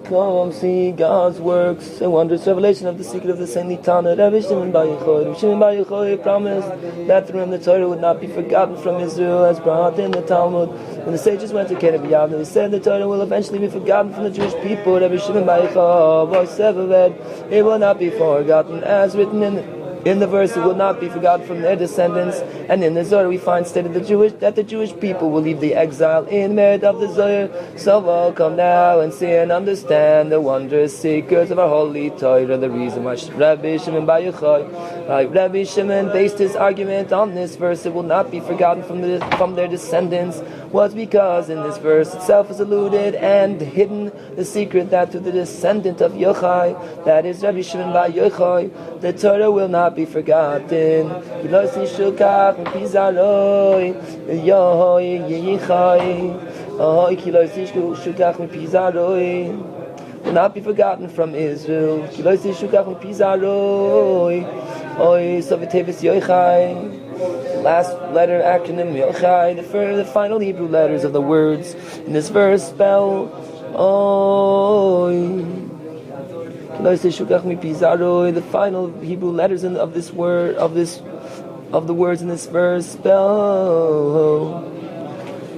Come see God's works and wondrous revelation of the secret of the saintly Tana. Rebbe Shimon Bar Yochai promised that through him the Torah would not be forgotten from Israel, as brought in the Talmud. When the sages went to Canaan, they said the Torah will eventually be forgotten from the Jewish people. Rebbe Shimon Bar Yochai, it will not be forgotten, as written in the verse, it will not be forgotten from their descendants. And in the Zohar we find stated that the Jewish people will leave the exile in merit of the Zohar. So we'll come now and see and understand the wondrous secrets of our holy Torah. The reason why Rabbi Shimon Bar Yochai, Rabbi Shimon based his argument on this verse, it will not be forgotten from their descendants, was because in this verse itself is alluded and hidden the secret that to the descendant of Yochai, that is Rabbi Shimon Bar Yochai, the Torah will not be forgotten. Will not be forgotten from Israel. Last letter acronym Yochai. The final Hebrew letters of the words in this verse spell Oy. The final Hebrew letters of the words in this verse spell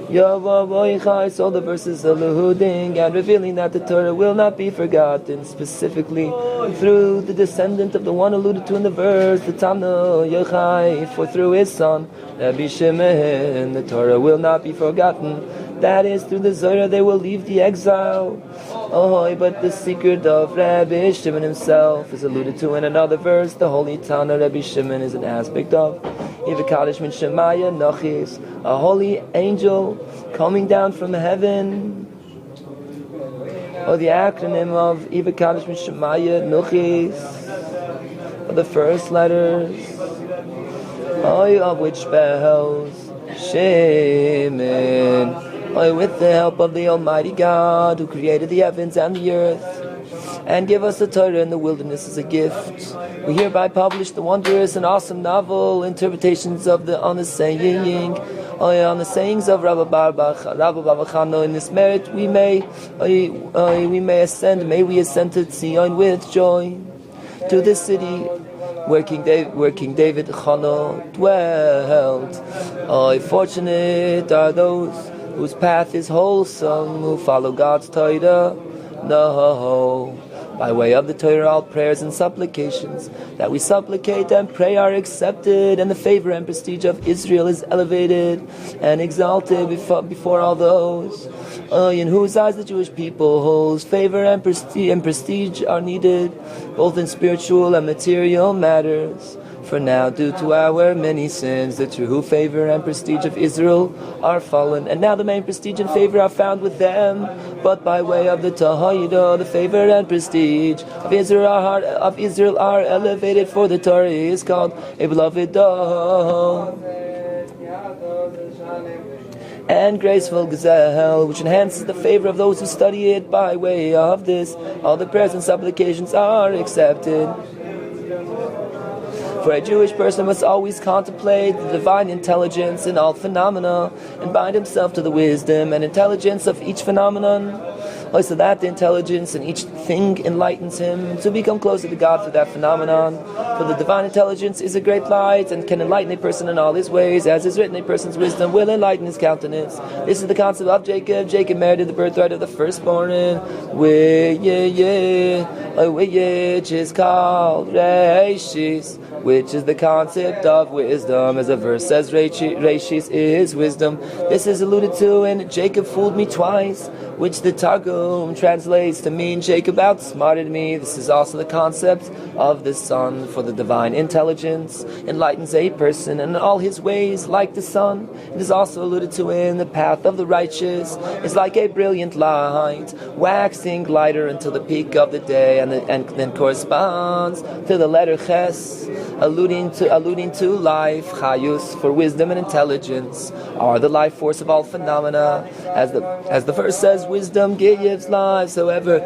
Yavav. So the verses alluding and revealing that the Torah will not be forgotten, specifically through the descendant of the one alluded to in the verse, the Tana Yochai, for through his son Rabbi Shimon the Torah will not be forgotten. That is, through the Zohar they will leave the exile. But the secret of Rabbi Shimon himself is alluded to in another verse. The holy Tana Rabbi Shimon is an aspect of a holy angel coming down from heaven. Or the acronym of Ivakalish Mishemaya Nuchis, the first letters, of which spells Shimon. With the help of the Almighty God, who created the heavens and the earth, and give us the Torah in the wilderness as a gift, we hereby publish the wondrous and awesome novel interpretations of on the sayings of Rabbi Barbachano. In this merit, we may we ascend to Zion with joy, to this city where King David Chano dwelt. Fortunate are those whose path is wholesome, who follow God's Torah. No, by way of the Torah, all prayers and supplications that we supplicate and pray are accepted, and the favor and prestige of Israel is elevated and exalted before all those in whose eyes the Jewish people holds favor and prestige are needed, both in spiritual and material matters. For now, due to our many sins, the true favor and prestige of Israel are fallen, and now the main prestige and favor are found with them. But by way of the Tahayida, the favor and prestige of Israel are elevated, for the Torah is called a beloved and graceful gazelle, which enhances the favor of those who study it. By way of this, all the prayers and supplications are accepted. For a Jewish person must always contemplate the divine intelligence in all phenomena and bind himself to the wisdom and intelligence of each phenomenon, so that the intelligence in each thing enlightens him to become closer to God through that phenomenon. For the divine intelligence is a great light and can enlighten a person in all his ways. As is written, a person's wisdom will enlighten his countenance. This is the concept of Jacob. Jacob merited the birthright of the firstborn, which is called Reishis, which is the concept of wisdom. As a verse says, Reishis is wisdom. This is alluded to in Jacob fooled me twice, which the Targum translates to mean Jacob outsmarted me. This is also the concept of the sun, for the divine intelligence enlightens a person in all his ways like the sun. It is also alluded to in the path of the righteous is like a brilliant light, waxing lighter until the peak of the day, and then corresponds to the letter Ches, alluding to life. Chayus, for wisdom and intelligence are the life force of all phenomena. As the verse says, wisdom gives life. However,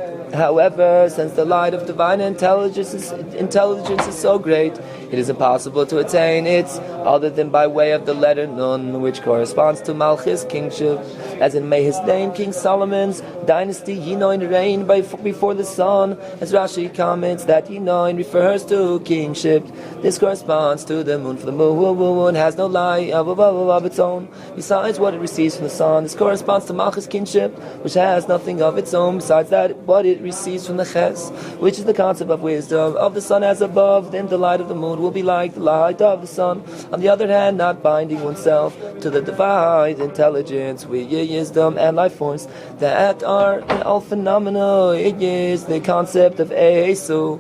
since the light of divine intelligence is so great, It is impossible to attain it other than by way of the letter nun, which corresponds to Malchus, kingship, as in may his name King Solomon's dynasty Yinoin reigned before the sun, as Rashi comments that Yinoin refers to kingship. This corresponds to the moon, for the moon has no light of its own besides what it receives from the sun. This corresponds to Malchus kingship, which has nothing of its own besides that what it receives from the ches, which is the concept of wisdom of the sun as above. Then the light of the moon will be like the light of the sun. On the other hand, not binding oneself to the divine intelligence, wisdom and life force that are in all phenomena. It is the concept of Esau,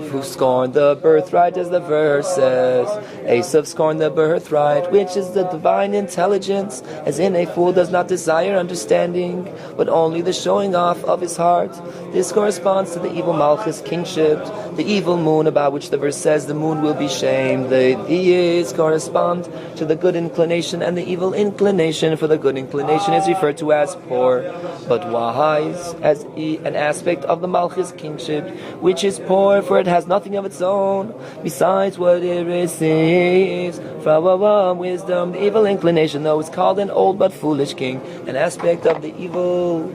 who scorned the birthright, as the verse says. Esau scorned the birthright, which is the divine intelligence, as in a fool does not desire understanding, but only the showing off of his heart. This corresponds to the evil Malchus kingship, the evil moon about which the verse says the moon will be shamed. The years correspond to the good inclination and the evil inclination, for the good inclination is referred to as poor, but wise as an aspect of the Malchus kingship, which is poor, for it has nothing of its own besides what it receives from wisdom. The evil inclination, though, is called an old but foolish king, an aspect of the evil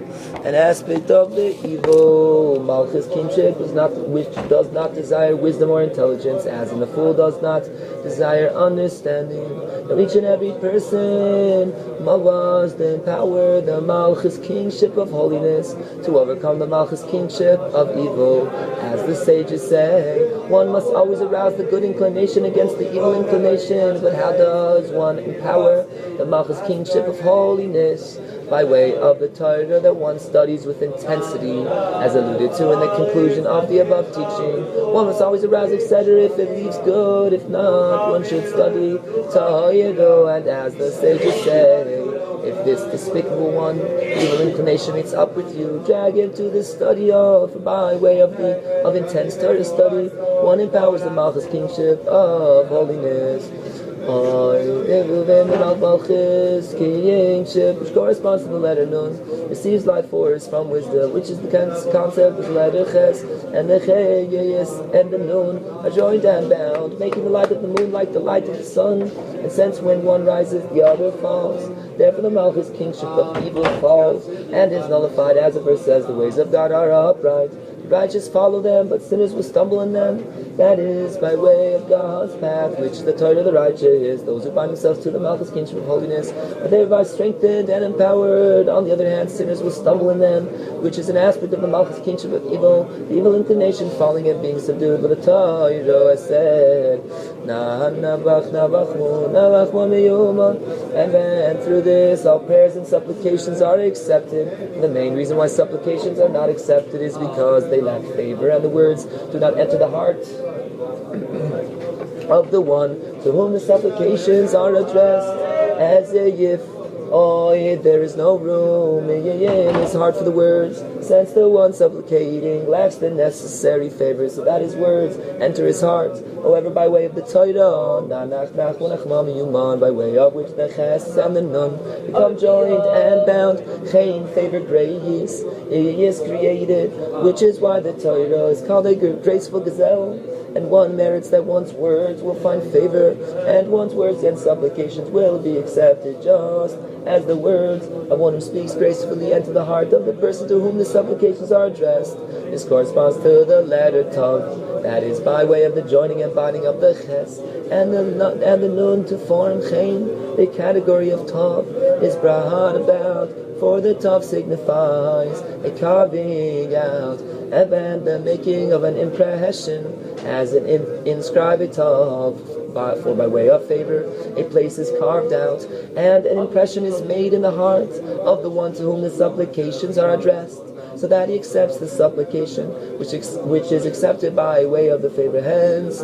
Malchus kingship which does not desire wisdom or intelligence, as in the fool does not desire understanding. Now each and every person must empower the Malchus kingship of holiness to overcome the Malchus kingship of evil. As the sages say, one must always arouse the good inclination against the evil inclination. But how does one empower the Malchus kingship of holiness? By way of the torah that one studies with intensity, as alluded to in the conclusion of the above teaching. One must always arouse, etc. If it leaves good, if not, one should study torah. And as the sages say, if this despicable one, evil inclination, meets up with you, drag him to the study of, by way of intense torah study, one empowers the Malchus kingship of holiness. Which corresponds to the letter nun, receives life force from wisdom, which is the concept of the letter ches, and the chayes and the nun are joined and bound, making the light of the moon like the light of the sun. And since when one rises, the other falls. Therefore the Malchus kingship of evil falls and is nullified, as the verse says, the ways of God are upright. The righteous follow them, but sinners will stumble in them. That is by way of God's path, which the torah of the righteous, those who bind themselves to the Malchus kingship of holiness, are thereby strengthened and empowered. On the other hand, sinners will stumble in them, which is an aspect of the Malchus kingship of evil, the evil inclination falling and being subdued. But the torah has said, and then through this all prayers and supplications are accepted. The main reason why supplications are not accepted is because they lack favor, and the words do not enter the heart of the one to whom the supplications are addressed, as if there is no room in his heart for the words, since the one supplicating lacks the necessary favor, so that his words enter his heart. However, by way of the torah, nanach, nachman, meuman, by way of which the ches and the nun become joined and bound, favor grace is created, which is why the torah is called a graceful gazelle. And one merits that one's words will find favor, and one's words and supplications will be accepted, just as the words of one who speaks gracefully enter the heart of the person to whom the supplications are addressed. This corresponds to the letter tav, that is by way of the joining and binding of the ches and the nun to form chen. The category of tav is brought about, for the tav signifies a carving out and the making of an impression, as an inscribe a tav. For by way of favor, a place is carved out, and an impression is made in the heart of the one to whom the supplications are addressed, so that he accepts the supplication, which is accepted by way of the favor. Hence,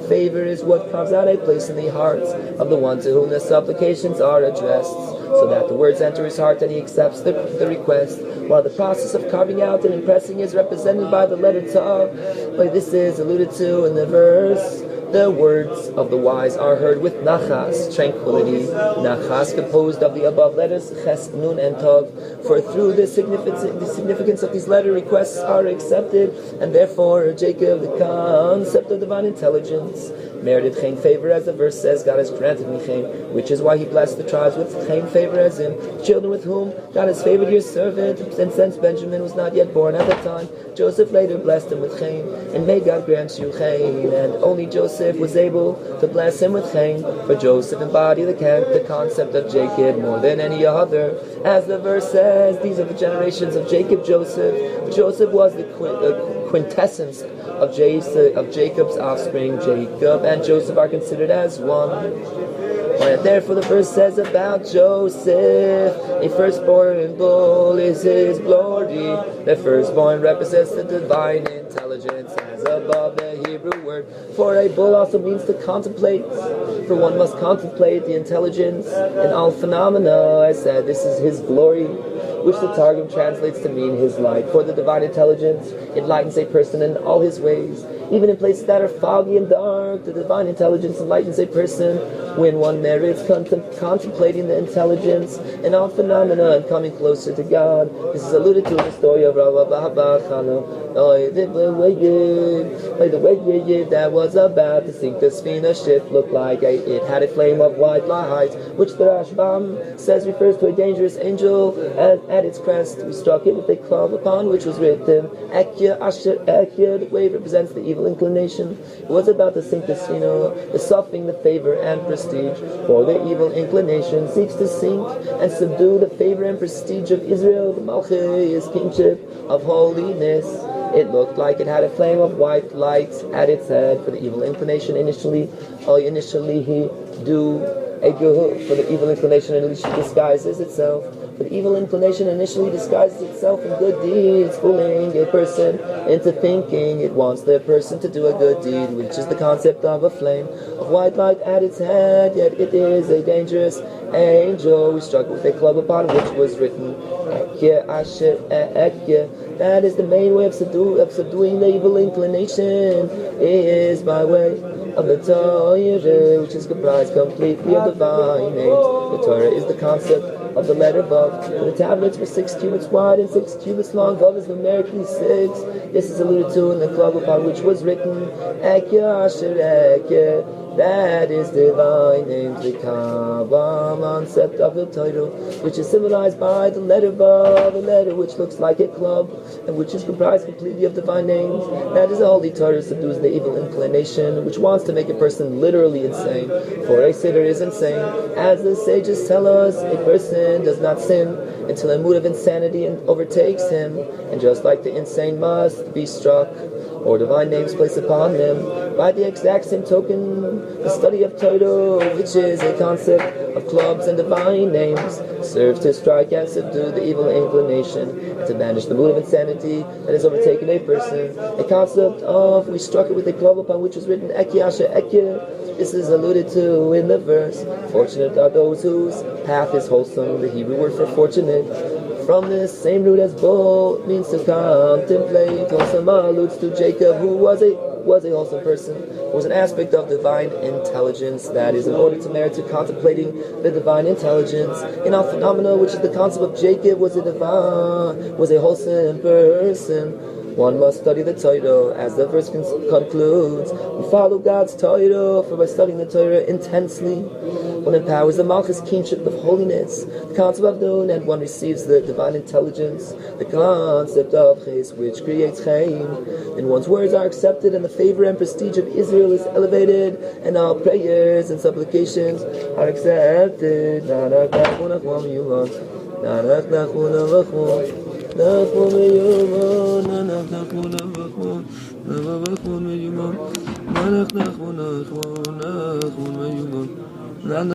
favor is what carves out a place in the heart of the one to whom the supplications are addressed, so that the words enter his heart and he accepts the request, while the process of carving out and impressing is represented by the letter tav. Like this is alluded to in the verse, The words of the wise are heard with nachas, tranquility. Nachas composed of the above letters, ches, nun, and tov. For through the significance of these letter requests are accepted, and therefore Jacob, the concept of divine intelligence, merited chen favor, as the verse says, God has granted me chen, which is why he blessed the tribes with chen favor as him, children with whom God has favored your servant. And since Benjamin was not yet born at that time, Joseph later blessed him with chen, and may God grant you chen. And only Joseph was able to bless him with chen, for Joseph embodied the concept of Jacob more than any other. As the verse says, these are the generations of Jacob, Joseph. Joseph was the quintessence of Jacob's offspring. Jacob and Joseph are considered as one. And therefore the verse says about Joseph, a firstborn bull is his glory. The firstborn represents the divine intelligence, as above the Hebrew word. For a bull also means to contemplate, for one must contemplate the intelligence in all phenomena. I said this is his glory, which the Targum translates to mean his light. For the divine intelligence enlightens a person in all his ways. Even in places that are foggy and dark, the divine intelligence enlightens a person when one merits contemplating the intelligence in all phenomena and coming closer to God. This is alluded to in the story of the way that was about to sink the Sphina ship looked like it had a flame of white light, which the Rashbam says refers to a dangerous angel. At its crest, we struck it with a club upon which was written Ekya Asher Ekya. The wave represents the evil inclination. It was about to sink the Sphina, the suffering, the favor and prestige. For the evil inclination seeks to sink and subdue the favor and prestige of Israel, the holiest kingship of holiness. It looked like it had a flame of white light at its head. For the evil inclination initially he do a good. For the evil inclination initially disguises itself. For the evil inclination initially disguises itself in good deeds, fooling a person into thinking it wants the person to do a good deed, which is the concept of a flame of white light at its head. Yet it is a dangerous angel. We struck with a club upon which was written Ekya Asher Ekya. That is the main way of subduing the evil inclination, is by way of the Torah, which is comprised completely of divine names. The Torah is the concept of the letter Vav. The tablets were 6 cubits wide and 6 cubits long. Vav is numerically 6. This is alluded to in the club upon which was written Ekya Asher Ekya. That is divine names, the concept of the title, which is symbolized by the letter Vav, a letter which looks like a club, and which is comprised completely of divine names. That is the holy Torah subdues the evil inclination, which wants to make a person literally insane. For a sinner is insane. As the sages tell us, a person does not sin until a mood of insanity overtakes him, and just like the insane must be struck, or divine names placed upon them, by the exact same token, the study of Torah, which is a concept of clubs and divine names, serves to strike and subdue the evil inclination, and to banish the mood of insanity that has overtaken a person. A concept of, we struck it with a club upon which was written Ekya Asher Ekya. This is alluded to in the verse, fortunate are those whose path is wholesome. The Hebrew word for fortunate, from this same root as bull, means to contemplate. Wholesome alludes to Jacob, who was a wholesome person. It was an aspect of divine intelligence, that is, in order to merit to contemplating the divine intelligence in all phenomena, which is the concept of Jacob, was a wholesome person. One must study the Torah, as the verse concludes. We follow God's Torah, for by studying the Torah intensely, one empowers the malchus kingship of holiness, the concept of nun, and one receives the divine intelligence, the concept of ches, which creates chaim. And one's words are accepted, and the favor and prestige of Israel is elevated, and all prayers and supplications are accepted. Nanach, nachman, meuman. Nanach, nachman, meuman.